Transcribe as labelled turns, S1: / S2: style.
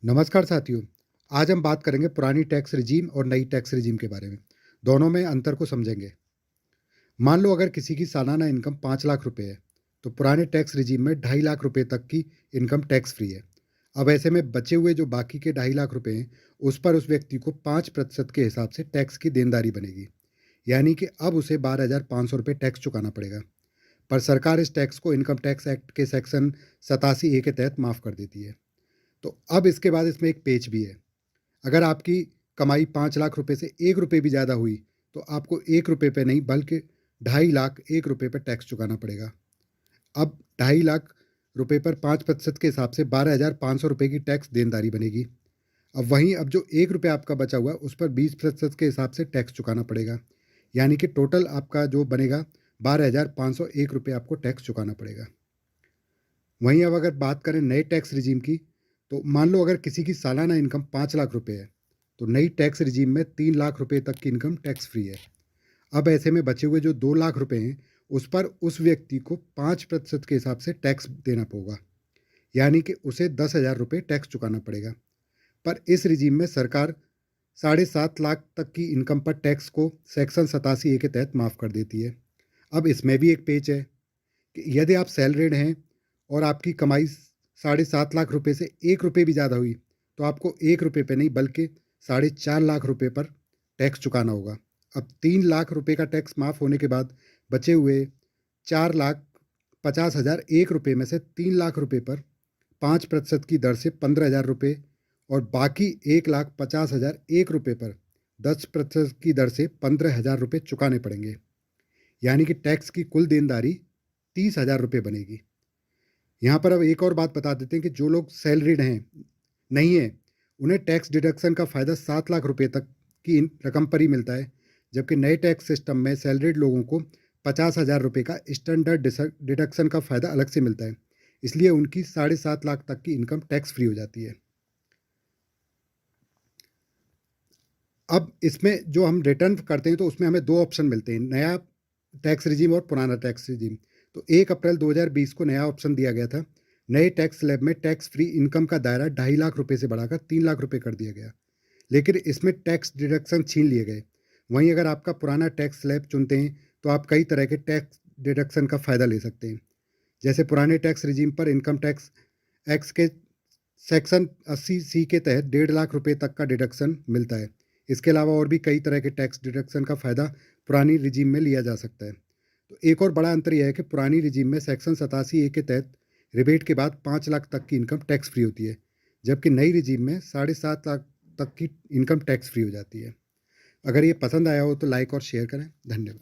S1: नमस्कार साथियों। आज हम बात करेंगे पुरानी टैक्स रिजीम और नई टैक्स रिजीम के बारे में। दोनों में अंतर को समझेंगे। मान लो अगर किसी की सालाना इनकम 5 लाख रुपए है, तो पुराने टैक्स रिजीम में 2.5 लाख रुपए तक की इनकम टैक्स फ्री है। अब ऐसे में बचे हुए जो बाकी के 2.5 लाख रुपए हैं, उस पर उस व्यक्ति को 5% के हिसाब से टैक्स की देनदारी बनेगी। यानी कि अब उसे 12,500 रुपये टैक्स चुकाना पड़ेगा। पर सरकार इस टैक्स को इनकम टैक्स एक्ट के सेक्शन 87A के तहत माफ़ कर देती है। तो अब इसके बाद इसमें एक पेच भी है। अगर आपकी कमाई 5 लाख रुपए से 1 रुपये भी ज़्यादा हुई, तो आपको 1 रुपये पे नहीं बल्कि 2.5 लाख 1 रुपये पर टैक्स चुकाना पड़ेगा। अब 2.5 लाख रुपए पर 5% के हिसाब से 12,500 रुपये की टैक्स देनदारी बनेगी। अब वहीं अब जो 1 रुपया आपका बचा हुआ उस पर 20% के हिसाब से टैक्स चुकाना पड़ेगा। यानी कि टोटल आपका जो बनेगा 12,501 रुपये आपको टैक्स चुकाना पड़ेगा। वहीं अब अगर बात करें नए टैक्स रिजीम की, तो मान लो अगर किसी की सालाना इनकम 5 लाख रुपए है, तो नई टैक्स रिजीम में 3 लाख रुपए तक की इनकम टैक्स फ्री है। अब ऐसे में बचे हुए जो 2 लाख रुपए हैं, उस पर उस व्यक्ति को 5% के हिसाब से टैक्स देना होगा। यानी कि उसे 10,000 रुपये टैक्स चुकाना पड़ेगा। पर इस रिजीम में सरकार 7.5 लाख तक की इनकम पर टैक्स को सेक्शन 87A के तहत माफ़ कर देती है। अब इसमें भी एक पेच है कि यदि आप सैलरीड हैं और आपकी कमाई 7.5 लाख रुपए से 1 रुपये भी ज़्यादा हुई, तो आपको 1 रुपये पे नहीं बल्कि 4.5 लाख रुपए पर टैक्स चुकाना होगा। अब 3 लाख रुपए का टैक्स माफ़ होने के बाद बचे हुए 4,50,001 रुपये में से 3 लाख रुपए पर 5% की दर से 15,000 रुपये और बाकी 1,50,001 रुपये पर 10% की दर से 15,000 रुपये चुकाने पड़ेंगे। यानी कि टैक्स की कुल देनदारी 30,000 रुपये बनेगी। यहाँ पर अब एक और बात बता देते हैं कि जो लोग सैलरीड हैं नहीं है, उन्हें टैक्स डिडक्शन का फ़ायदा 7 लाख रुपए तक की रकम पर ही मिलता है। जबकि नए टैक्स सिस्टम में सैलरीड लोगों को 50,000 रुपये का स्टैंडर्ड डिडक्शन का फ़ायदा अलग से मिलता है। इसलिए उनकी 7.5 लाख तक की इनकम टैक्स फ्री हो जाती है। अब इसमें जो हम रिटर्न करते हैं तो उसमें हमें 2 ऑप्शन मिलते हैं, नया टैक्स रिजीम और पुराना टैक्स रिजीम। तो 1 अप्रैल 2020 को नया ऑप्शन दिया गया था। नए टैक्स स्लैब में टैक्स फ्री इनकम का दायरा 2.5 लाख रुपए से बढ़ाकर 3 लाख रुपए कर दिया गया, लेकिन इसमें टैक्स डिडक्शन छीन लिए गए। वहीं अगर आपका पुराना टैक्स स्लैब चुनते हैं तो आप कई तरह के टैक्स डिडक्शन का फ़ायदा ले सकते हैं। जैसे पुराने टैक्स रिजीम पर इनकम टैक्स एक्ट के सेक्शन 80C के तहत 1.5 लाख रुपए तक का डिडक्शन मिलता है। इसके अलावा और भी कई तरह के टैक्स डिडक्शन का फ़ायदा पुरानी रिजीम में लिया जा सकता है। तो एक और बड़ा अंतर यह है कि पुरानी रिजीम में सेक्शन 87A के तहत रिबेट के बाद 5 लाख तक की इनकम टैक्स फ्री होती है, जबकि नई रिजीम में 7.5 लाख तक की इनकम टैक्स फ्री हो जाती है। अगर ये पसंद आया हो तो लाइक और शेयर करें। धन्यवाद।